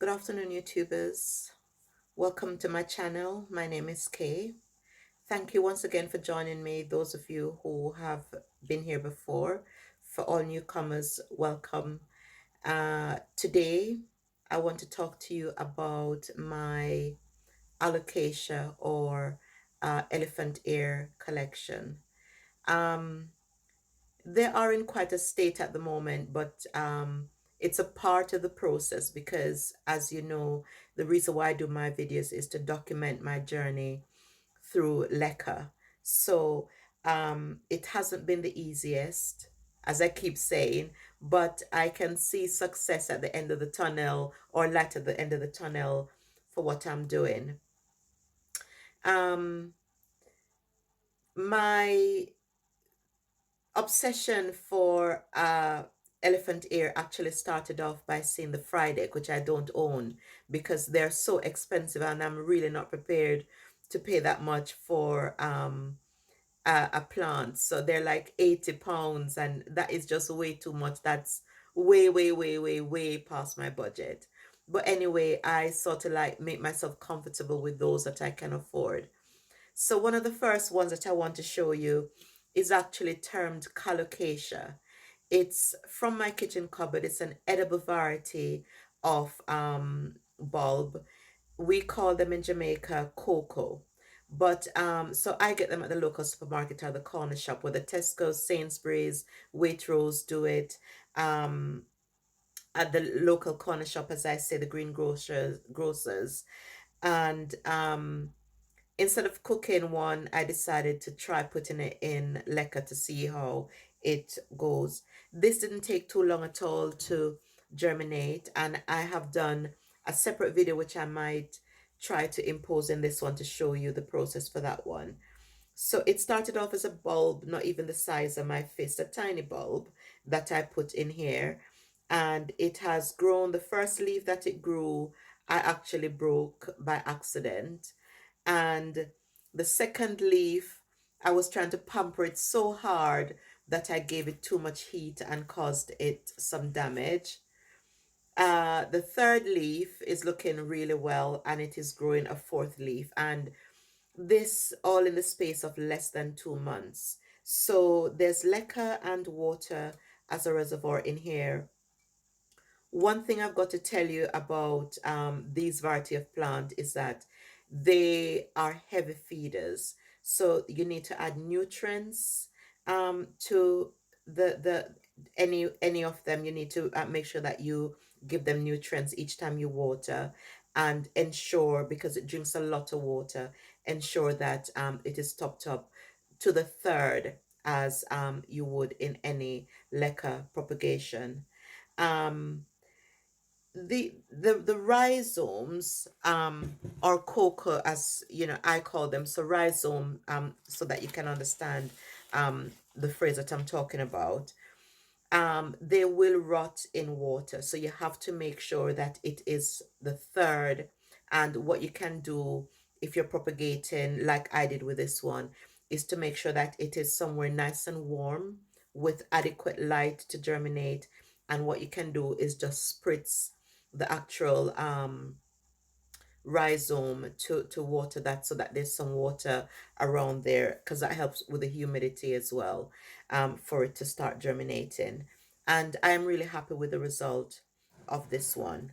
Good afternoon, YouTubers. Welcome to my channel. My name is Kay. Thank you once again for joining me. Those of you who have been here before, for all newcomers, welcome. Today, I want to talk to you about my alocasia or elephant ear collection. Um, they are in quite a state at the moment, but it's a part of the process because, as you know, the reason why I do my videos is to document my journey through leca. So it hasn't been the easiest, as I keep saying, but I can see success at the end of the tunnel or light at the end of the tunnel for what I'm doing. Um, my obsession for elephant ear actually started off by seeing the fried egg, which I don't own because they're so expensive and I'm really not prepared to pay that much for a plant. So they're like 80 pounds and that is just way too much. That's way past my budget. But anyway, I sort of like make myself comfortable with those that I can afford. So one of the first ones that I want to show you is actually termed Colocasia. It's from my kitchen cupboard. It's an edible variety of bulb. We call them in Jamaica cocoa. But so I get them at the local supermarket or the corner shop, where the Tesco, Sainsbury's, Waitrose do it. Um, at the local corner shop, as I say, the grocers. And instead of cooking one, I decided to try putting it in leca to see how it goes. This didn't take too long at all to germinate, and I have done a separate video which I might try to impose in this one to show you the process for that one. So it started off as a bulb, not even the size of my fist, a tiny bulb that I put in here. And it has grown. The first leaf that it grew, I actually broke by accident. And the second leaf, I was trying to pamper it so hard that I gave it too much heat and caused it some damage. The third leaf is looking really well and it is growing a fourth leaf. And this all in the space of less than 2 months. So there's leca and water as a reservoir in here. One thing I've got to tell you about these variety of plant is that they are heavy feeders. So you need to add nutrients to the any of them. You need to make sure that you give them nutrients each time you water, and ensure, because it drinks a lot of water, ensure that it is topped up to the third as you would in any leca propagation. Um, the rhizomes or cocoa, as you know I call them, so rhizome, so that you can understand the phrase that I'm talking about. They will rot in water, so you have to make sure that it is the third. And what you can do if you're propagating like I did with this one is to make sure that it is somewhere nice and warm with adequate light to germinate. And what you can do is just spritz the actual rhizome to water that, so that there's some water around there, because that helps with the humidity as well, for it to start germinating. And I'm really happy with the result of this one.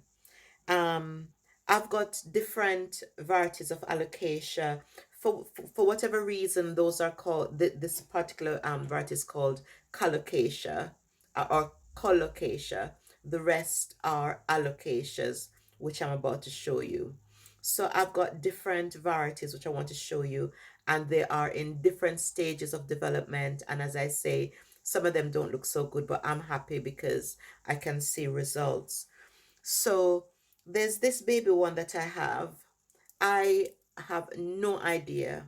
um I've got different varieties of alocasia. For whatever reason, those are called, this particular variety is called colocasia, or colocasia. The rest are alocasias, which I'm about to show you. So I've got different varieties which I want to show you, and they are in different stages of development. And as I say, some of them don't look so good, but I'm happy because I can see results. So there's this baby one that I have. I have no idea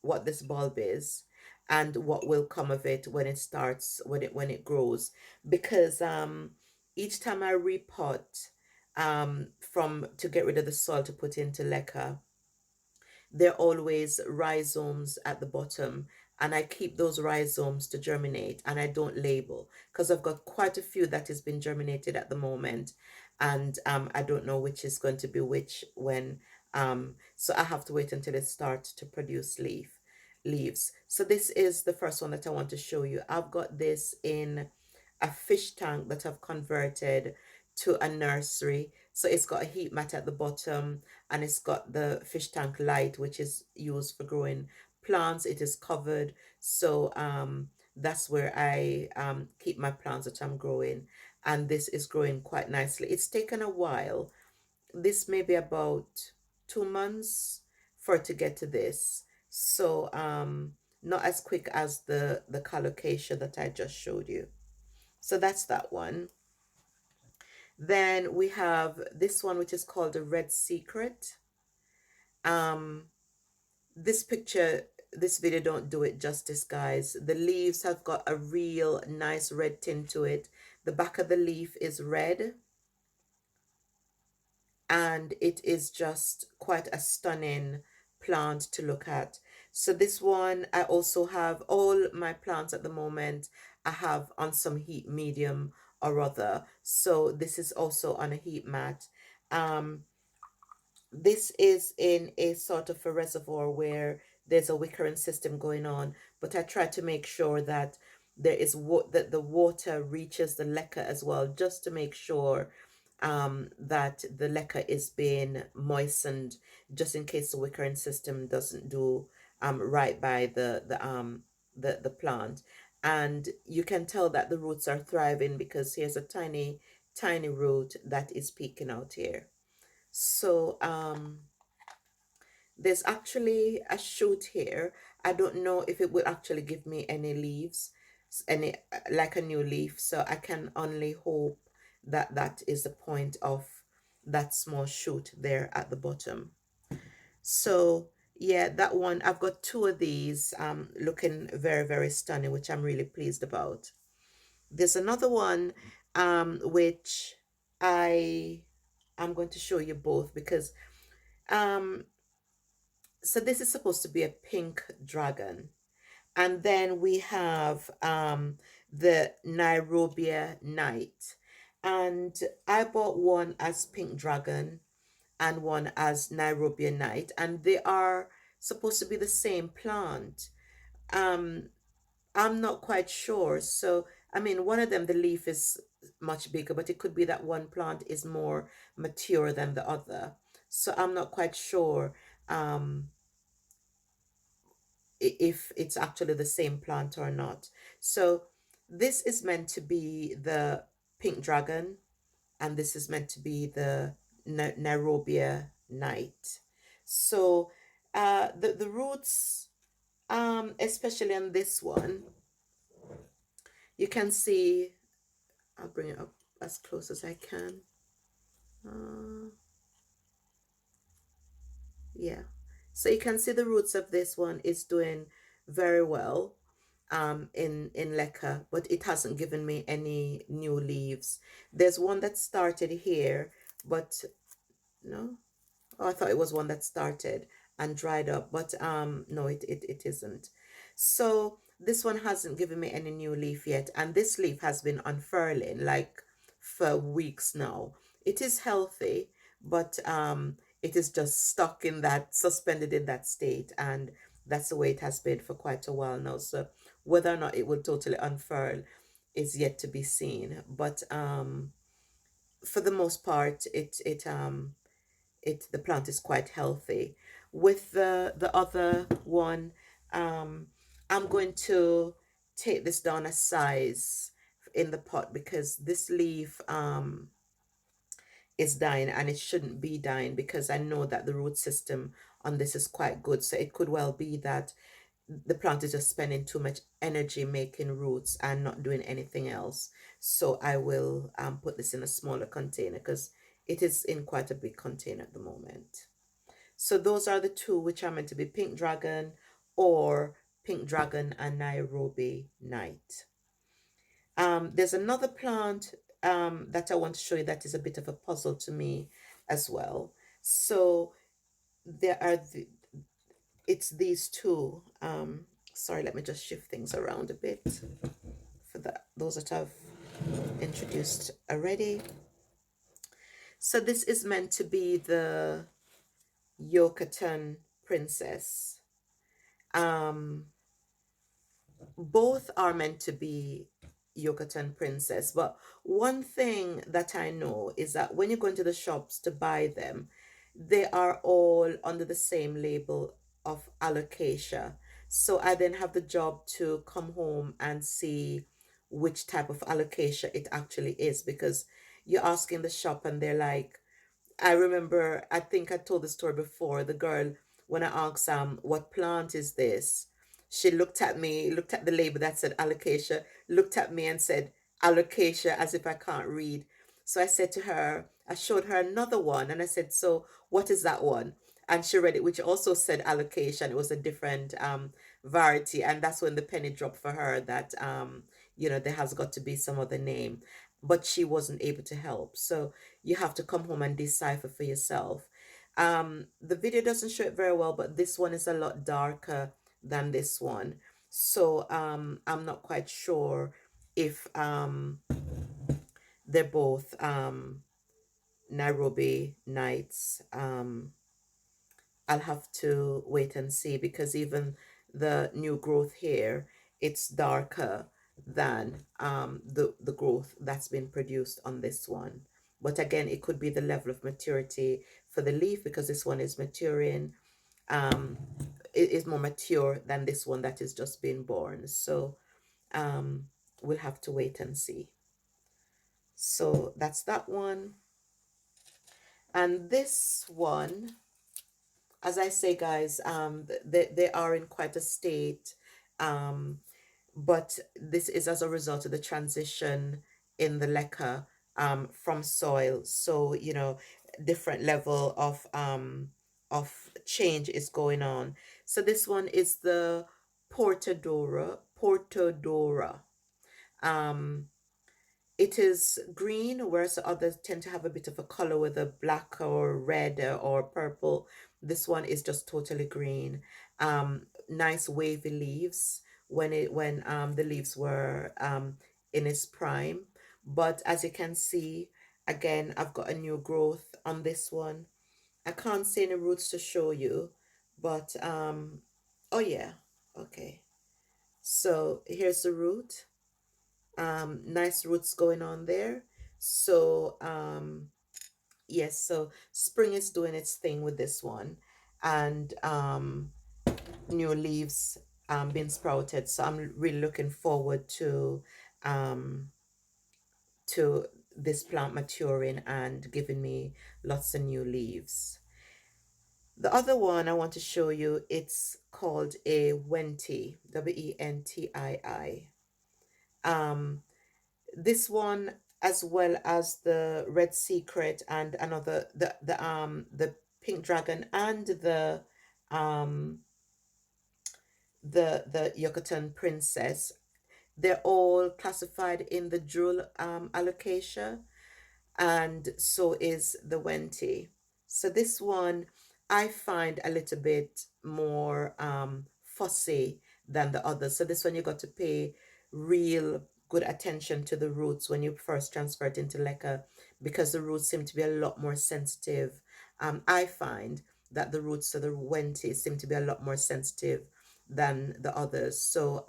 what this bulb is and what will come of it when it starts, when it grows, because each time I repot from to get rid of the soil to put into leca, there are always rhizomes at the bottom, and I keep those rhizomes to germinate, and I don't label because I've got quite a few that has been germinated at the moment. and I don't know which is going to be which when, so I have to wait until it starts to produce leaves. So this is the first one that I want to show you. I've got this in a fish tank that I've converted to a nursery. So it's got a heat mat at the bottom, and it's got the fish tank light, which is used for growing plants. It is covered. So that's where I keep my plants that I'm growing. And this is growing quite nicely. It's taken a while. This may be about 2 months for it to get to this. So not as quick as the colocasia that I just showed you. So that's that one. Then we have this one, which is called the Red Secret. Um, this picture, this video don't do it justice, guys. The leaves have got a real nice red tint to it. The back of the leaf is red, and it is just quite a stunning plant to look at. So this one, I also have all my plants at the moment, I have on some heat medium or other. So this is also on a heat mat. Um, this is in a sort of a reservoir where there's a wickering system going on, but I try to make sure that there is that the water reaches the leca as well, just to make sure that the leca is being moistened, just in case the wickering system doesn't do right by the plant. And you can tell that the roots are thriving because here's a tiny root that is peeking out here. So there's actually a shoot here. I don't know if it will actually give me any leaves, any like a new leaf. So I can only hope that that is the point of that small shoot there at the bottom. So yeah, that one, I've got two of these looking very stunning, which I'm really pleased about. There's another one which I I'm going to show you both because um so this is supposed to be a pink dragon. And then we have the Nairobi Night. And I bought one as pink dragon and one as Nairobi Night. And they are supposed to be the same plant. Um, I'm not quite sure. So, I mean, one of them, the leaf is much bigger, but it could be that one plant is more mature than the other. So I'm not quite sure. Um, if it's actually the same plant or not. So this is meant to be the pink dragon, and this is meant to be the Nairobi night. So the roots, especially on this one, you can see, I'll bring it up as close as I can. Uh, yeah. So you can see the roots of this one is doing very well in leca, but it hasn't given me any new leaves. There's one that started here, but no. Oh, I thought it was one that started and dried up, but no, it isn't. So this one hasn't given me any new leaf yet, and this leaf has been unfurling like for weeks now. It is healthy, but it is just stuck in that, suspended in that state, and that's the way it has been for quite a while now. So whether or not it will totally unfurl is yet to be seen. But for the most part, the plant is quite healthy. With the other one, I'm going to take this down a size in the pot because this leaf is dying, and it shouldn't be dying because I know that the root system on this is quite good. So it could well be that the plant is just spending too much energy making roots and not doing anything else. So I will put this in a smaller container because it is in quite a big container at the moment. So those are the two which are meant to be pink dragon or pink dragon and Nairobi night. There's another plant that I want to show you that is a bit of a puzzle to me as well. So there are it's these two. Sorry, let me just shift things around a bit for those that I've introduced already. So this is meant to be the Yokotan Princess. Um, both are meant to be Yucatan Princess. But one thing that I know is that when you go into the shops to buy them, they are all under the same label of Alocasia. So I then have the job to come home and see which type of Alocasia it actually is, because you ask in the shop and they're like, I remember, I think I told the story before. The girl, when I asked what plant is this, she looked at me, looked at the label that said alocasia, looked at me and said alocasia as if I can't read. So I said to her, I showed her another one and I said, so what is that one? And she read it, which also said alocasia, and it was a different variety. And that's when the penny dropped for her that there has got to be some other name. But she wasn't able to help. So you have to come home and decipher for yourself. The video doesn't show it very well, but this one is a lot darker than this one. So I'm not quite sure if they're both Nairobi nights. I'll have to wait and see, because even the new growth here, it's darker than the growth that's been produced on this one. But again, it could be the level of maturity for the leaf, because this one is maturing. Um, it is more mature than this one that is just being born. So we'll have to wait and see. So that's that one. And this one, as I say, guys, they are in quite a state, um, but this is as a result of the transition in the leca from soil. So, different level of change is going on. So this one is the Portodora. Um, it is green, whereas the others tend to have a bit of a color with a black or red or purple. This one is just totally green. Nice wavy leaves when the leaves were in its prime. But as you can see, again, I've got a new growth on this one. I can't see any roots to show you, but oh yeah, okay. So here's the root. Nice roots going on there. So yes, so spring is doing its thing with this one, and new leaves being sprouted. So I'm really looking forward um to this plant maturing and giving me lots of new leaves. The other one I want to show you, it's called a Wentii, Wentii. Um, this one, as well as the Red Secret and another, the Pink Dragon and um the Yokotan Princess, they're all classified in the jewel alocasia, and so is the Wentii. So this one I find a little bit more fussy than the others. So this one you got to pay real good attention to the roots when you first transfer it into leca, because the roots seem to be a lot more sensitive. I find that the roots of the Wentii seem to be a lot more sensitive than the others. So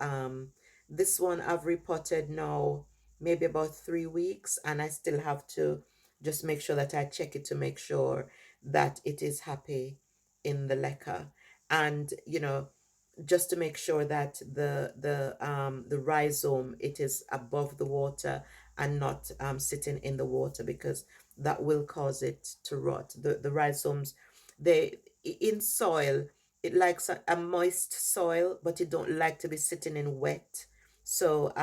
this one I've repotted now maybe about 3 weeks, and I still have to just make sure that I check it to make sure that it is happy in the leca, and just to make sure that the rhizome, it is above the water and not sitting in the water, because that will cause it to rot. The rhizomes, they in soil, it likes a moist soil, but it don't like to be sitting in wet. So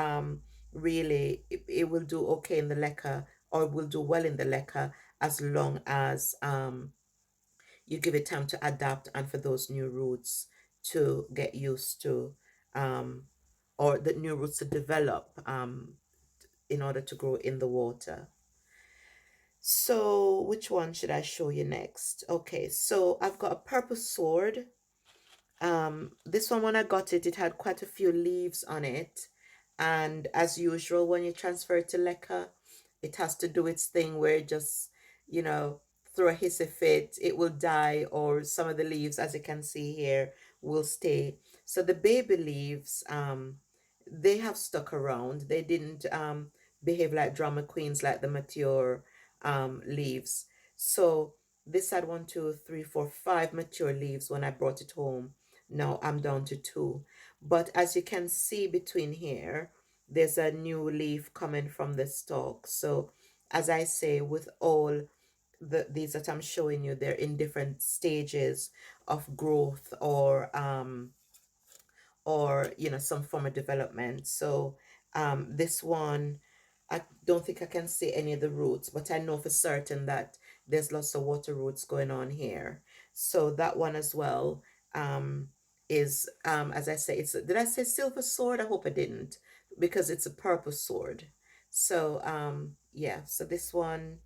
really it will do okay in the leca, or will do well in the leca, as long as you give it time to adapt and for those new roots to get used to, um, or the new roots to develop in order to grow in the water. So which one should I show you next? Okay, so I've got a purple sword. This one, when I got it, it had quite a few leaves on it, and as usual when you transfer it to leca, it has to do its thing where it just you know, throw a hissy fit, it will die, or some of the leaves, as you can see here, will stay. So the baby leaves, they have stuck around. They didn't behave like drama queens like the mature leaves. So this had one, two, three, four, five mature leaves when I brought it home. Now I'm down to two. But as you can see between here, there's a new leaf coming from the stalk. So as I say, with all these that I'm showing you, they're in different stages of growth, or some form of development. So this one, I don't think I can see any of the roots, but I know for certain that there's lots of water roots going on here. So that one as well is, as I say, did I say silver sword? I hope I didn't, because it's a purple sword. So yeah, so this one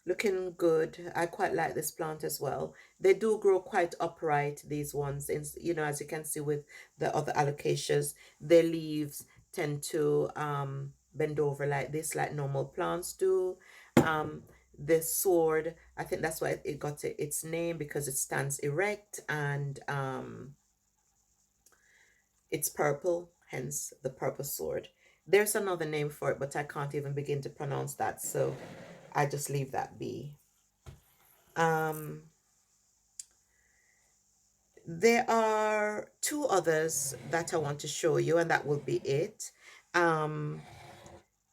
looking good. I quite like this plant as well. They do grow quite upright, these ones. As you can see with the other alocasias, their leaves tend to bend over like this, like normal plants do. Um, the sword, I think that's why it got its name, because it stands erect, and it's purple, hence the purple sword. There's another name for it, but I can't even begin to pronounce that, so I just leave that be. Um, There are two others that I want to show you, and that will be it. Um,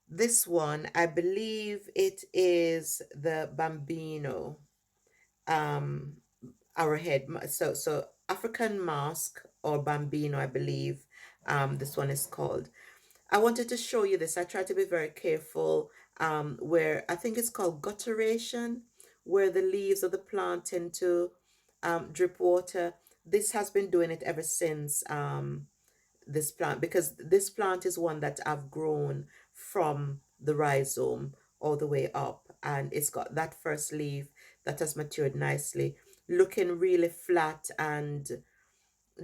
this one, I believe it is the Bambino um, arrowhead. So African mask, or Bambino, I believe this one is called. I wanted to show you this. I try to be very careful, where I think it's called gutteration, where the leaves of the plant tend to drip water. This has been doing it ever since this plant, because this plant is one that I've grown from the rhizome all the way up, and it's got that first leaf that has matured nicely, looking really flat and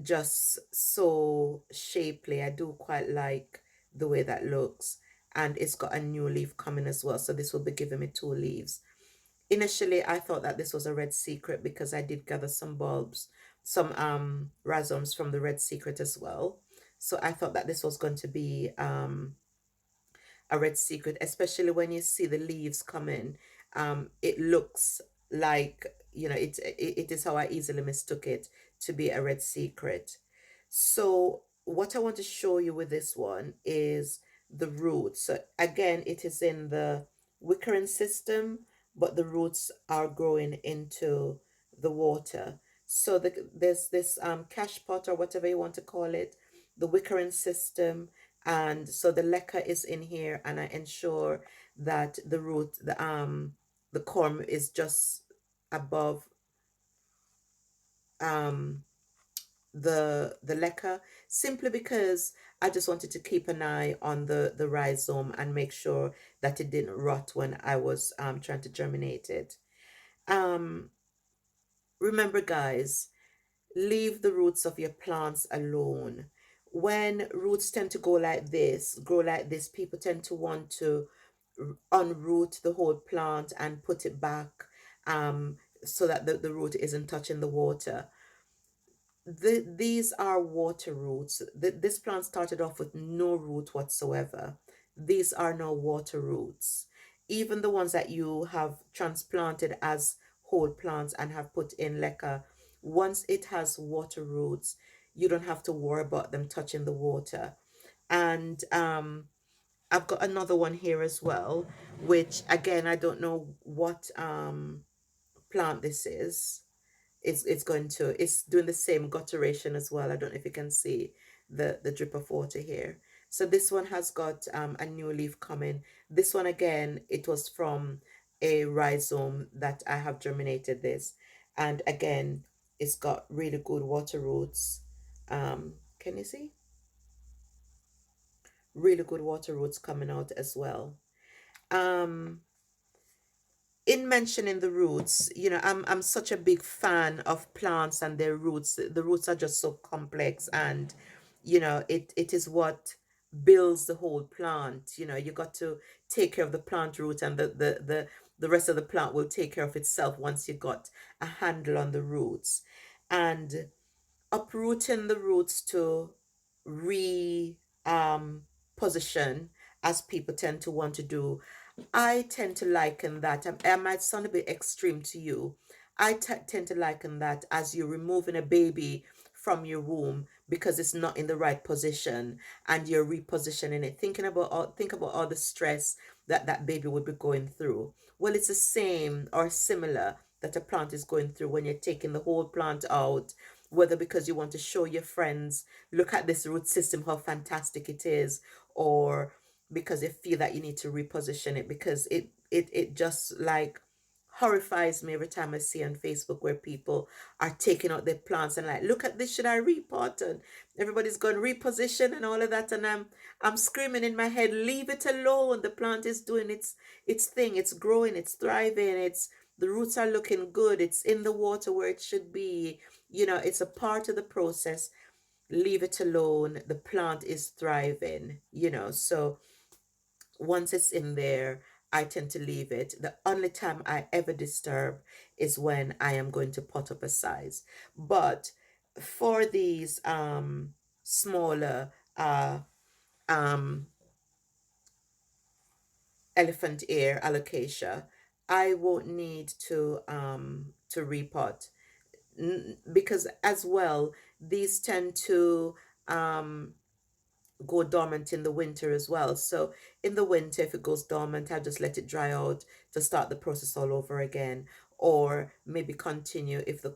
just so shapely. I do quite like the way that looks. And it's got a new leaf coming as well. So this will be giving me two leaves. Initially, I thought that this was a red secret, because I did gather some bulbs, some rhizomes from the red secret as well. So I thought that this was going to be a red secret, especially when you see the leaves come in. It looks like, it is how I easily mistook it to be a red secret. So what I want to show you with this one is the roots. So again, it is in the Wickering system, but the roots are growing into the water. So there's this cash pot, or whatever you want to call it, the Wickering system, and so the leca is in here, and I ensure that the corm is just above um the leca, simply because I just wanted to keep an eye on the rhizome and make sure that it didn't rot when I was trying to germinate it. um Remember, guys, leave the roots of your plants alone. When roots tend to go like this, grow like this, people tend to want to unroot the whole plant and put it back, so that the root isn't touching the water. These are water roots. This plant started off with no root whatsoever. These are now water roots. Even the ones that you have transplanted as whole plants and have put in leca, once it has water roots, you don't have to worry about them touching the water. And I've got another one here as well, which again, I don't know what plant this is. It's doing the same gutturation as well. I don't know if you can see the drip of water here. So this one has got a new leaf coming. This one, again, it was from a rhizome that I have germinated this, and again, it's got really good water roots. Can you see? Really good water roots coming out as well. um in mentioning the roots, I'm such a big fan of plants and their roots. The roots are just so complex, and it is what builds the whole plant. You got to take care of the plant root and the rest of the plant will take care of itself once you got a handle on the roots. And uprooting the roots to re position, as people tend to want to do, I tend to liken that. I might sound a bit extreme to you. Tend to liken that as you're removing a baby from your womb because it's not in the right position, and you're repositioning it. Think about all the stress that that baby would be going through. Well, it's the same or similar that a plant is going through when you're taking the whole plant out, whether because you want to show your friends, look at this root system, how fantastic it is, or because you feel that you need to reposition it, because it just like horrifies me every time I see on Facebook where people are taking out their plants and like, look at this, should I repot? And everybody's going reposition and all of that, and I'm screaming in my head, leave it alone. The plant is doing its thing, it's growing, it's thriving, it's the roots are looking good, it's in the water where it should be, it's a part of the process. Leave it alone. The plant is thriving, so once it's in there, I tend to leave it. The only time I ever disturb is when I am going to pot up a size. But for these smaller um elephant ear alocasia, I won't need to repot. Because as well, these tend to um go dormant in the winter as well. So in the winter, if it goes dormant, I'll just let it dry out to start the process all over again, or maybe continue if the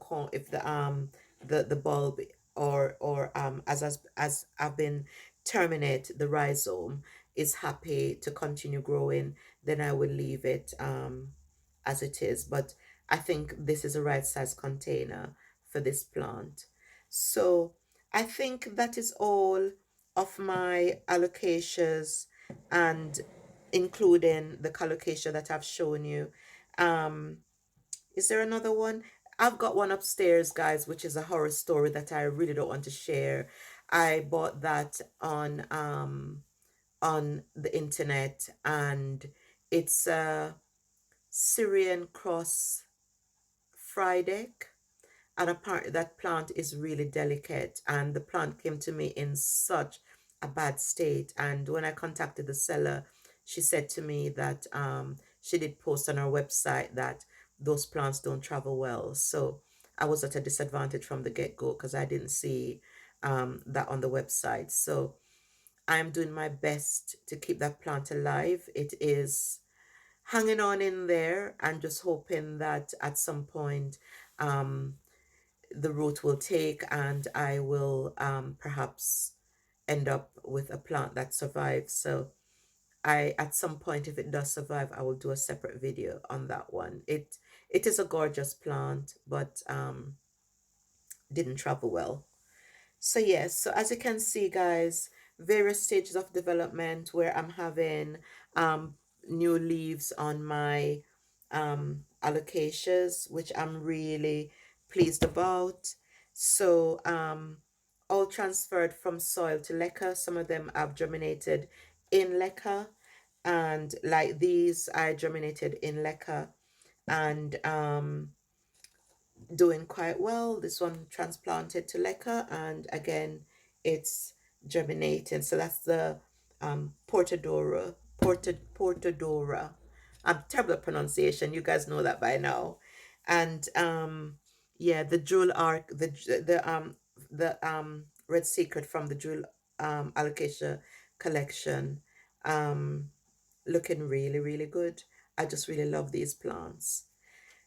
bulb, or as I've been terminate the rhizome is happy to continue growing, then I will leave it as it is. But I think this is a right size container for this plant. So I think that is all of my alocasias, and including the colocasia that I've shown you. Um, is there another one? I've got one upstairs, guys, which is a horror story that I really don't want to share. I bought that on the internet, and it's a Syrian cross fried egg. And apparently that plant is really delicate, and the plant came to me in such a bad state. And when I contacted the seller, she said to me that she did post on her website that those plants don't travel well. So I was at a disadvantage from the get-go because I didn't see that on the website. So I'm doing my best to keep that plant alive. It is hanging on in there, and just hoping that at some point um, the route will take, and I will perhaps end up with a plant that survives. So at some point, if it does survive, I will do a separate video on that one. It is a gorgeous plant, but didn't travel well. So yes, so as you can see, guys, various stages of development where I'm having um, new leaves on my alocasias, which I'm really pleased about. So all transferred from soil to leca. Some of them have germinated in leca, and like these, I germinated in leca, and doing quite well. This one transplanted to leca, and again, it's germinating. So that's the Portadora. I'm terrible at pronunciation. You guys know that by now. And yeah, the jewel arc, the red secret from the jewel alocasia collection, um, looking really really good. I just really love these plants.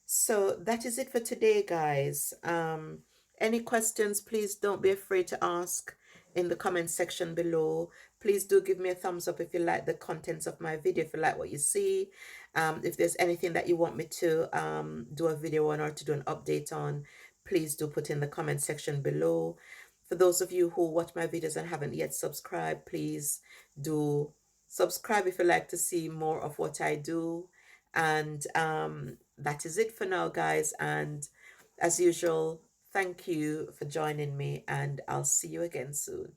So that is it for today, guys. Any questions, please don't be afraid to ask in the comment section below. Please do give me a thumbs up if you like the contents of my video, if you like what you see. If there's anything that you want me to do a video on or to do an update on, please do put in the comment section below. For those of you who watch my videos and haven't yet subscribed, please do subscribe if you like to see more of what I do. And that is it for now, guys. And as usual, thank you for joining me, and I'll see you again soon.